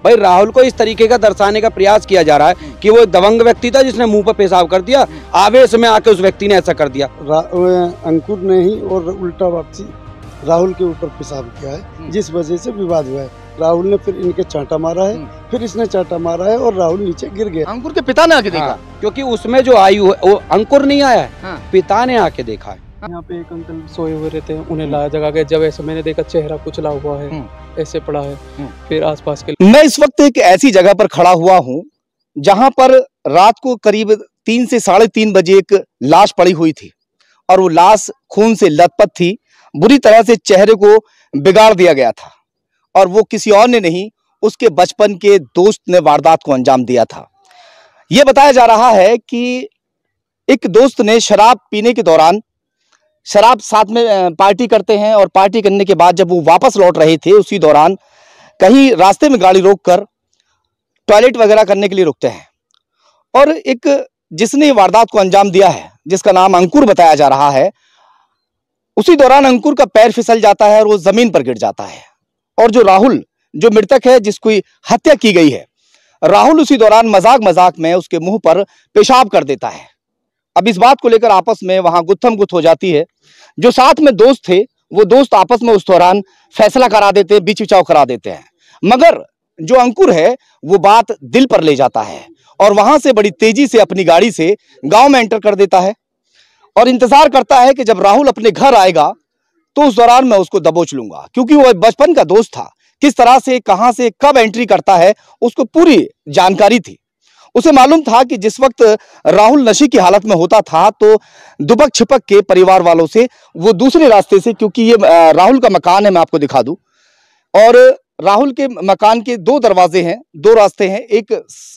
भाई राहुल को इस तरीके का दर्शाने का प्रयास किया जा रहा है कि वो एक दबंग व्यक्ति था जिसने मुंह पर पेशाब कर दिया, आवेश में आके उस व्यक्ति ने ऐसा कर दिया। अंकुर ने ही और उल्टा वापसी राहुल के ऊपर पेशाब किया है, जिस वजह से विवाद हुआ है। राहुल ने फिर इनके चांटा मारा है, फिर इसने चांटा मारा है और राहुल नीचे गिर गया। अंकुर के पिता ने आके देखा, क्योंकि उसमें जो आयु है वो अंकुर नहीं आया है, पिता ने आके देखा है। यहाँ पे एक अंकल सोए हुए रहते हैं, उन्हें लाया जगह के, जब ऐसे मैंने देखा चेहरा कुचला हुआ है, ऐसे पड़ा है। फिर आसपास के मैं इस वक्त एक ऐसी जगह पर खड़ा हुआ हूँ जहां पर रात को करीब 3 से 3:30 बजे एक लाश पड़ी हुई थी और वो लाश खून से लथपथ थी। बुरी तरह से चेहरे को बिगाड़ दिया गया था और वो किसी और ने नहीं, उसके बचपन के दोस्त ने वारदात को अंजाम दिया था। यह बताया जा रहा है कि एक दोस्त ने शराब पीने के दौरान, शराब साथ में पार्टी करते हैं और पार्टी करने के बाद जब वो वापस लौट रहे थे, उसी दौरान कहीं रास्ते में गाड़ी रोककर टॉयलेट वगैरह करने के लिए रुकते हैं और एक जिसने वारदात को अंजाम दिया है, जिसका नाम अंकुर बताया जा रहा है, उसी दौरान अंकुर का पैर फिसल जाता है और वो जमीन पर गिर जाता है। और जो राहुल, जो मृतक है जिसकी हत्या की गई है, राहुल उसी दौरान मजाक में उसके मुंह पर पेशाब कर देता है। अब इस बात को लेकर आपस में वहां गुत्थम गुत्थ हो जाती है। जो साथ में दोस्त थे, वो दोस्त आपस में उस दौरान फैसला करा देते हैं, बीच बिचाव करा देते हैं। मगर जो अंकुर है वो बात दिल पर ले जाता है और वहां से बड़ी तेजी से अपनी गाड़ी से गांव में एंटर कर देता है और इंतजार करता है कि जब राहुल अपने घर आएगा तो उस दौरान मैं उसको दबोच लूंगा, क्योंकि वो बचपन का दोस्त था। किस तरह से, कहां से, कब एंट्री करता है, उसको पूरी जानकारी थी। उसे मालूम था कि जिस वक्त राहुल नशे की हालत में होता था तो दुबक छिपक के परिवार वालों से वो दूसरे रास्ते से, क्योंकि ये राहुल का मकान है, मैं आपको दिखा दूं, और राहुल के मकान के 2 दरवाजे हैं, 2 रास्ते हैं, एक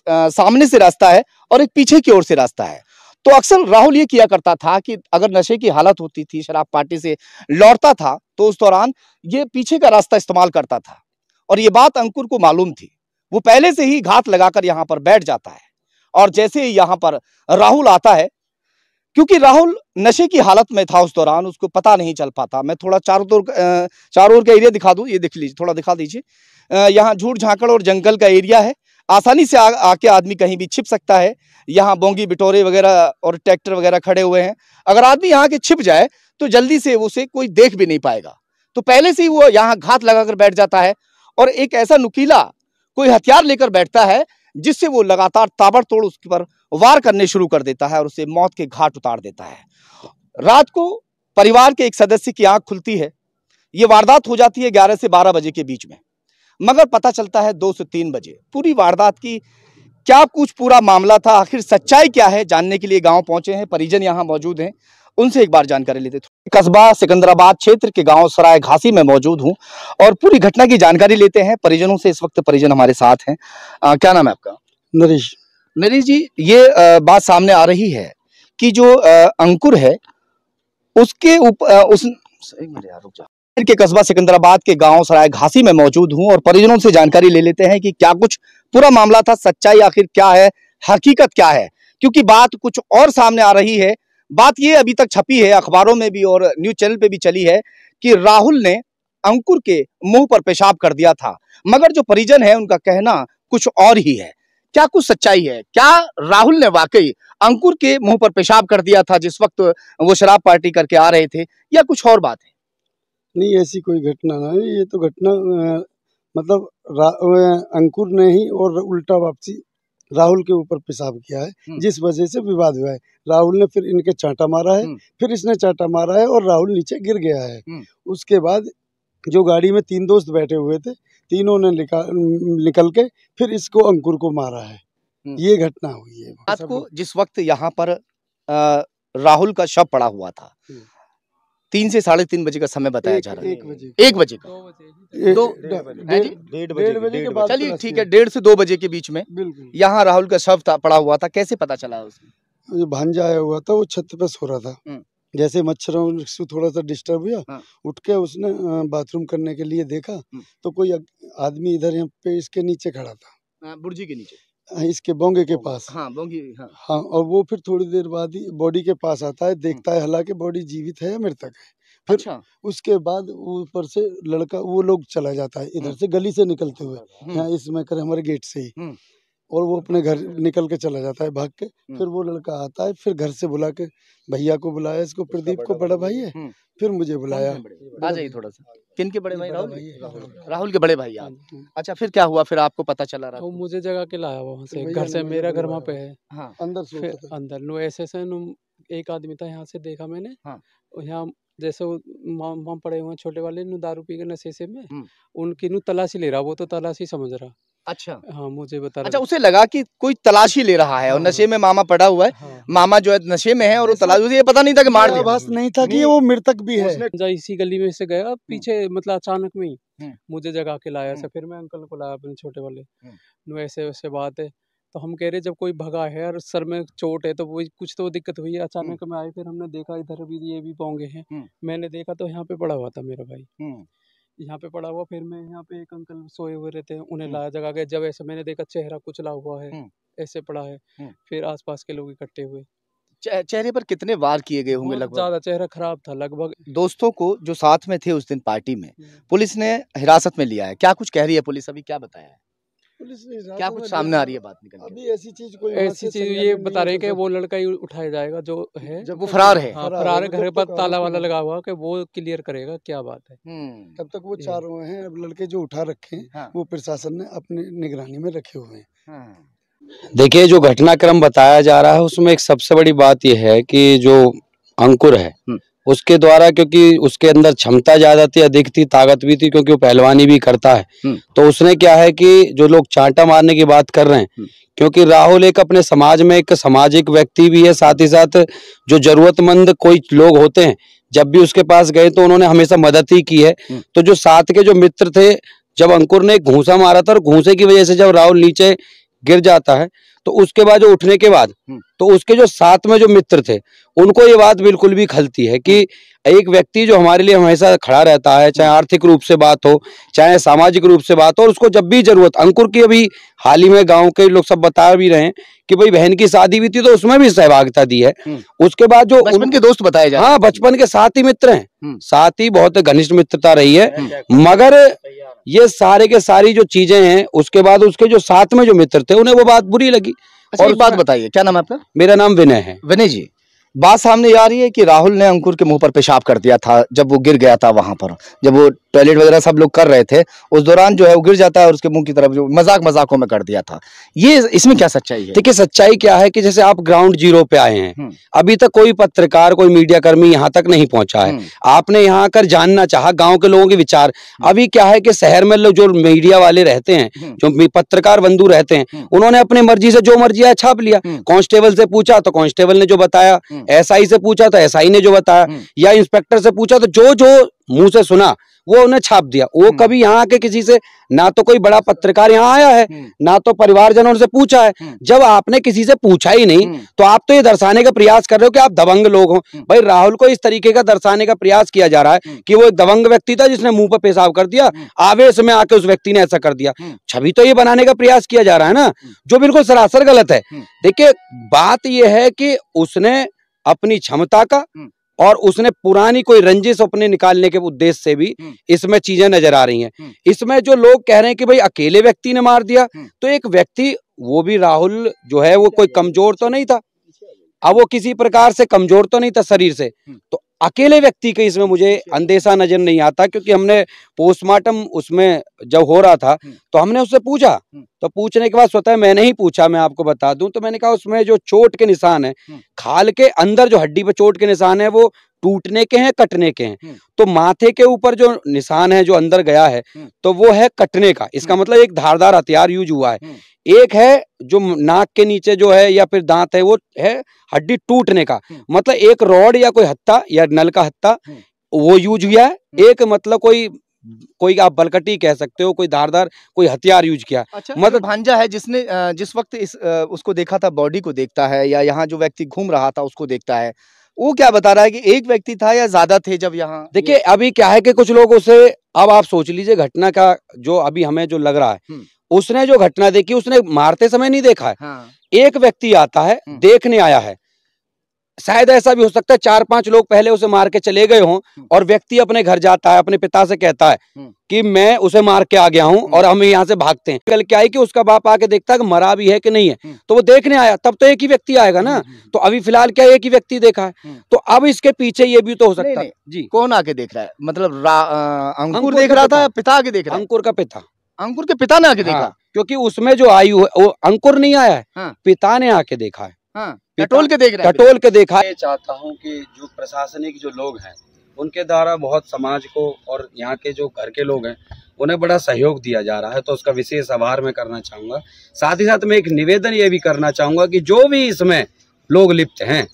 सामने से रास्ता है और एक पीछे की ओर से रास्ता है। तो अक्सर राहुल ये किया करता था कि अगर नशे की हालत होती थी, शराब पार्टी से लौटता था, तो उस दौरान ये पीछे का रास्ता इस्तेमाल करता था और ये बात अंकुर को मालूम थी। वो पहले से ही घात लगाकर यहाँ पर बैठ जाता है और जैसे ही यहाँ पर राहुल आता है, क्योंकि राहुल नशे की हालत में था उस दौरान, उसको पता नहीं चल पाता। मैं थोड़ा चारों ओर का एरिया दिखा दूं, ये देख लीजिए, थोड़ा दिखा दीजिए। यहाँ झूठ झाकड़ और जंगल का एरिया है, आसानी से आके आदमी कहीं भी छिप सकता है। यहाँ बोंगी बिटोरे वगैरह और ट्रैक्टर वगैरह खड़े हुए हैं। अगर आदमी यहाँ के छिप जाए तो जल्दी से उसे कोई देख भी नहीं पाएगा। तो पहले से ही वो यहाँ घात लगाकर बैठ जाता है और एक ऐसा नुकीला कोई हथियार लेकर बैठता है जिससे वो लगातार ताबड़तोड़ उसके पर वार करने शुरू कर देता है और उसे मौत के घाट उतार देता है। रात को परिवार के एक सदस्य की आंख खुलती है। ये वारदात हो जाती है 11 से 12 बजे के बीच में, मगर पता चलता है 2 से 3 बजे। पूरी वारदात की क्या कुछ पूरा मामला था, आखिर सच्चाई क्या है, जानने के लिए गांव पहुंचे हैं, परिजन यहां मौजूद हैं, उनसे एक बार जानकारी लेते। कस्बा सिकंदराबाद क्षेत्र के गांव सराय घासी में मौजूद हूं और पूरी घटना की जानकारी लेते हैं परिजनों से। इस वक्त परिजन हमारे साथ हैं। क्या नाम है आपका? नरेश। नरेश जी, ये बात सामने आ रही है कि जो अंकुर है उसके ऊपर के कस्बा सिकंदराबाद के गांव सराय घासी में मौजूद हूं और परिजनों से जानकारी ले लेते हैं कि क्या कुछ पूरा मामला था, सच्चाई आखिर क्या है, हकीकत क्या है। क्योंकि बात कुछ और सामने आ रही है। बात ये अभी तक छपी है अखबारों में भी और न्यूज चैनल पे भी चली है कि राहुल ने अंकुर के मुंह पर पेशाब कर दिया था, मगर जो परिजन है उनका कहना कुछ और ही है। क्या कुछ सच्चाई है? क्या राहुल ने वाकई अंकुर के मुंह पर पेशाब कर दिया था जिस वक्त वो शराब पार्टी करके आ रहे थे, या कुछ और बात है? नहीं, ऐसी कोई घटना ना है। ये तो घटना मतलब अंकुर ने ही और उल्टा वापसी राहुल के ऊपर पेशाब किया है, जिस वजह से विवाद हुआ है। राहुल ने फिर इनके चांटा मारा है, फिर इसने चांटा मारा है और राहुल नीचे गिर गया है। उसके बाद जो गाड़ी में 3 दोस्त बैठे हुए थे, तीनों ने निकल के फिर इसको अंकुर को मारा है। ये घटना हुई है। रात को जिस वक्त यहाँ पर राहुल का शव पड़ा हुआ था, 3 से 3:30 बजे का समय बताया जा रहा है। 1 बजे का, 1:30 बजे के बाद, चलिए ठीक है, 1:30 से 2 बजे के बीच में यहाँ राहुल का शव पड़ा हुआ था। कैसे पता चला उसमें? भांजा आया हुआ था, वो छत पे सो रहा था। जैसे मच्छरों से थोड़ा सा डिस्टर्ब हुआ, उठ के उसने बाथरूम करने के लिए देखा तो कोई आदमी इधर यहाँ पे इसके नीचे खड़ा था, बुर्जी के नीचे, इसके बोंगे के पास। हाँ, बोंगी, हाँ, और वो फिर थोड़ी देर बाद ही बॉडी के पास आता है, देखता है, हालांकि बॉडी जीवित है या मृतक है। फिर अच्छा। उसके बाद ऊपर से लड़का वो लोग चला जाता है इधर से गली से निकलते हुए, यहाँ इसमें करे हमारे गेट से ही, और वो अपने घर निकल के चला जाता है भाग के। फिर वो लड़का आता है, फिर घर से बुला के भैया को बुलाया, इसको प्रदीप को बड़ा भाई है, फिर मुझे बुलाया। आ जाइए थोड़ा सा। किन के बड़े भाई? बड़ा राहुल? भाई है। राहुल के बड़े भाई आप। अच्छा, फिर क्या हुआ? फिर आपको पता चला वो रात? मुझे जगह के लाया वहाँ से, भैया घर से, ने मुझे मेरा घर बुलवाया। वहाँ पे है। हाँ। अंदर फिर सोता था। अंदर नो ऐसे से नो एक आदमी था, यहाँ से देखा मैंने। हाँ। और यहाँ जैसे वो वहाँ पड़े हुए हैं छोटे वाले नु दारू पी के नशे से में, हम्म। उनकी नु तलाशी ले रहा, वो तो तलाशी समझ रहा। अच्छा। हाँ, मुझे बता अच्छा, रहा। उसे लगा कि कोई तलाशी ले रहा है और हाँ, नशे में मामा पड़ा हुआ है। हाँ। मामा जो है नशे में है और वो तलाशी, उसे ये पता नहीं था कि मार ये दिया। आभास नहीं था कि ये वो मृतक भी है। जा इसी गली में से गया पीछे, मतलब अचानक में ही मुझे जगा के लाया हम्म। ऐसे। फिर मैं अंकल को लाया अपने छोटे वाले, हम्म। नो ऐसे वैसे बात है। तो हम कह रहे जब कोई भगा है और सर में चोट है तो वो कुछ तो दिक्कत हुई है। अचानक में आए, फिर हमने देखा इधर भी ये भी पौंगे हैं। मैंने देखा तो यहाँ पे पड़ा हुआ था मेरा भाई, यहाँ पे पड़ा हुआ। फिर मैं यहाँ पे एक अंकल सोए हुए रहते, उन्हें लाया जगा के। जब ऐसे मैंने देखा चेहरा कुचला हुआ है, ऐसे पड़ा है। फिर आसपास के लोग इकट्ठे हुए। चेहरे पर कितने वार किए गए होंगे? बहुत लगभग ज्यादा चेहरा खराब था लगभग। दोस्तों को जो साथ में थे उस दिन पार्टी में, पुलिस ने हिरासत में लिया है। क्या कुछ कह रही है पुलिस? अभी क्या बताया है? पुलिस ने इस क्या रात कुछ में सामने आ रही है बात निकल के? अभी ऐसी चीज कोई वहाँ ऐसी से चीज संज्ञान ये में बता नहीं रहे है हैं कि तो वो लड़का ही उठाया जाएगा जो है। जब वो तक फरार है। हाँ, फरार फरार है। जब घर तक पर ताला वाला आरोपी लगा हुआ कि वो क्लियर करेगा क्या बात है। तब तक वो ये। चारों हैं। अब लड़के जो उठा रखे हैं हाँ। वो प्रशासन ने अपनी निगरानी में रखे हुए हैं। देखिए, जो घटनाक्रम बताया जा रहा है उसमें एक सबसे बड़ी बात यह है कि जो अंकुर है उसके द्वारा, क्योंकि उसके अंदर क्षमता ज्यादा थी, अधिक थी, ताकत भी थी, क्योंकि वो पहलवानी भी करता है। तो उसने क्या है कि जो लोग चांटा मारने की बात कर रहे हैं, क्योंकि राहुल एक अपने समाज में एक सामाजिक व्यक्ति भी है, साथ ही साथ जो जरूरतमंद कोई लोग होते हैं जब भी उसके पास गए तो उन्होंने हमेशा मदद ही की है। तो जो साथ के जो मित्र थे, जब अंकुर ने घूंसा मारा था और घूंसे की वजह से जब राहुल नीचे गिर जाता है तो उसके बाद जो उठने के बाद तो उसके जो साथ में जो मित्र थे उनको ये बात बिल्कुल भी खलती है कि एक व्यक्ति जो हमारे लिए हमेशा खड़ा रहता है, चाहे आर्थिक रूप से बात हो, चाहे सामाजिक रूप से बात हो, और उसको जब भी जरूरत, अंकुर की अभी हाल ही में गांव के लोग सब बता भी रहे हैं कि भाई बहन की शादी भी थी तो उसमें भी सहभागिता दी है। उसके बाद जो बचपन के दोस्त बताए जा रहे हैं। हाँ, बचपन के साथ ही मित्र हैं, साथ ही बहुत घनिष्ठ मित्रता रही है। मगर ये सारे के सारी जो चीजें हैं उसके बाद उसके जो साथ में जो मित्र थे उन्हें वो बात बुरी लगी। और एक बात बताइए, क्या नाम है आपका? मेरा नाम विनय है। विनय जी, बात सामने आ रही है कि राहुल ने अंकुर के मुंह पर पेशाब कर दिया था जब वो गिर गया था। वहां पर जब वो टॉयलेट वगैरह सब लोग कर रहे थे उस दौरान जो है वो गिर जाता है और उसके मुंह की तरफ जो मजाकों में कर दिया था। ये इसमें क्या सच्चाई है? देखिए, सच्चाई क्या है कि जैसे आप ग्राउंड जीरो पे आए हैं, अभी तक कोई पत्रकार, कोई मीडिया कर्मी यहाँ तक नहीं पहुंचा है। आपने यहाँ आकर जानना चाहा गांव के लोगों के विचार। अभी क्या है कि शहर में लोग जो मीडिया वाले रहते हैं, जो पत्रकार बंधु रहते हैं, उन्होंने अपनी मर्जी से जो मर्जी है छाप लिया। कांस्टेबल से पूछा तो कांस्टेबल ने जो बताया, एसआई से पूछा तो एसआई ने जो बताया, या इंस्पेक्टर से पूछा तो जो जो मुंह से सुना वो उन्हें छाप दिया। वो कभी यहाँ के किसी से ना तो कोई बड़ा पत्रकार यहाँ आया है, ना तो परिवारजनों से पूछा है। जब आपने किसी से पूछा ही नहीं तो आप तो ये दर्शाने का प्रयास कर रहे हो कि आप दबंग लोग हो। भाई, राहुल को इस तरीके का दर्शाने का प्रयास किया जा रहा है कि वो एक दबंग व्यक्ति था जिसने मुंह पर पेशाब कर दिया, आवेश में आके उस व्यक्ति ने ऐसा कर दिया। छवि तो ये बनाने का प्रयास किया जा रहा है ना, जो बिल्कुल सरासर गलत है। देखिए, बात यह है कि उसने अपनी क्षमता का और उसने पुरानी कोई रंजिश अपने निकालने के उद्देश्य से भी इसमें चीजें नजर आ रही हैं। इसमें जो लोग कह रहे हैं कि भाई अकेले व्यक्ति ने मार दिया, तो एक व्यक्ति, वो भी राहुल जो है वो कोई कमजोर तो नहीं था, अब वो किसी प्रकार से कमजोर तो नहीं था शरीर से, तो अकेले व्यक्ति के इसमें मुझे अंदेशा नजर नहीं आता। क्योंकि हमने पोस्टमार्टम उसमें जब हो रहा था तो हमने उससे पूछा, तो पूछने के बाद स्वतः मैंने ही पूछा, मैं आपको बता दूं, तो मैंने कहा उसमें जो चोट के निशान है, खाल के अंदर जो हड्डी पे चोट के निशान है वो टूटने के हैं, कटने के हैं। तो माथे के ऊपर जो निशान है जो अंदर गया है तो वो है कटने का। इसका मतलब एक धारदार हथियार यूज हुआ है। एक है जो नाक के नीचे जो है या फिर दांत है वो है हड्डी टूटने का, मतलब एक रॉड या कोई हत्था या नल का हत्था वो यूज हुआ है। एक मतलब कोई आप बलकटी कह सकते हो, कोई धारदार कोई हथियार यूज किया। अच्छा, मतलब भांजा है जिसने जिस वक्त उसको देखा था, बॉडी को देखता है या यहाँ जो व्यक्ति घूम रहा था उसको देखता है, वो क्या बता रहा है कि एक व्यक्ति था या ज्यादा थे जब यहाँ? देखिए, अभी क्या है कि कुछ लोग उसे, अब आप सोच लीजिए घटना का जो अभी हमें जो लग रहा है, उसने जो घटना देखी उसने मारते समय नहीं देखा है। एक व्यक्ति आता है, देखने आया है, शायद ऐसा भी हो सकता है 4-5 लोग पहले उसे मार के चले गए हों और व्यक्ति अपने घर जाता है, अपने पिता से कहता है कि मैं उसे मार के आ गया हूं और हम यहाँ से भागते हैं। कल क्या है कि उसका बाप आके देखता है कि मरा भी है कि नहीं है, तो वो देखने आया, तब तो एक ही व्यक्ति आएगा ना। तो अभी फिलहाल क्या एक ही व्यक्ति देखा है, तो अब इसके पीछे ये भी तो हो सकता है जी। कौन आके देख रहा है? मतलब अंकुर देख रहा था, पिता आके देख रहा है? अंकुर का पिता, अंकुर के पिता ने आके देखा? क्योंकि उसमें जो आयु है वो अंकुर नहीं आया है, पिता ने आके देखा है, टटोल के देख रहा है, टटोल के देखा है। चाहता हूँ कि जो प्रशासनिक जो लोग हैं उनके द्वारा बहुत समाज को और यहाँ के जो घर के लोग हैं उन्हें बड़ा सहयोग दिया जा रहा है, तो उसका विशेष आभार मैं करना चाहूँगा। साथ ही साथ मैं एक निवेदन ये भी करना चाहूँगा कि जो भी इसमें लोग लिप्त हैं,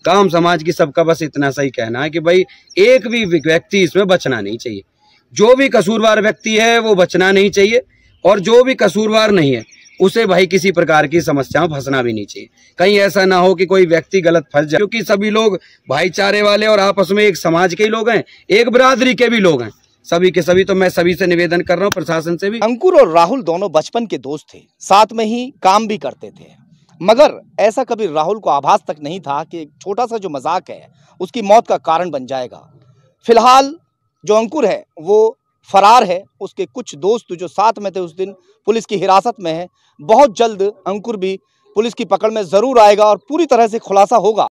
गांव समाज की सबका बस इतना सही कहना है कि भाई एक भी व्यक्ति इसमें बचना नहीं चाहिए। जो भी कसूरवार व्यक्ति है वो बचना नहीं चाहिए, और जो भी कसूरवार नहीं है उसे भाई किसी प्रकार की समस्या में फंसना भी नहीं चाहिए। कहीं ऐसा ना हो कि कोई व्यक्ति गलत फंस जाए, क्योंकि सभी लोग भाईचारे वाले और आपस में एक समाज के ही लोग हैं, एक बिरादरी के भी लोग हैं, सभी के सभी। तो मैं सभी से निवेदन कर रहा हूँ, प्रशासन से भी। अंकुर और राहुल दोनों बचपन के दोस्त थे, साथ में ही काम भी करते थे, मगर ऐसा कभी राहुल को आभास तक नहीं था कि एक छोटा सा जो मजाक है उसकी मौत का कारण बन जाएगा। फिलहाल जो अंकुर है वो फरार है, उसके कुछ दोस्त जो साथ में थे उस दिन पुलिस की हिरासत में है। बहुत जल्द अंकुर भी पुलिस की पकड़ में जरूर आएगा और पूरी तरह से खुलासा होगा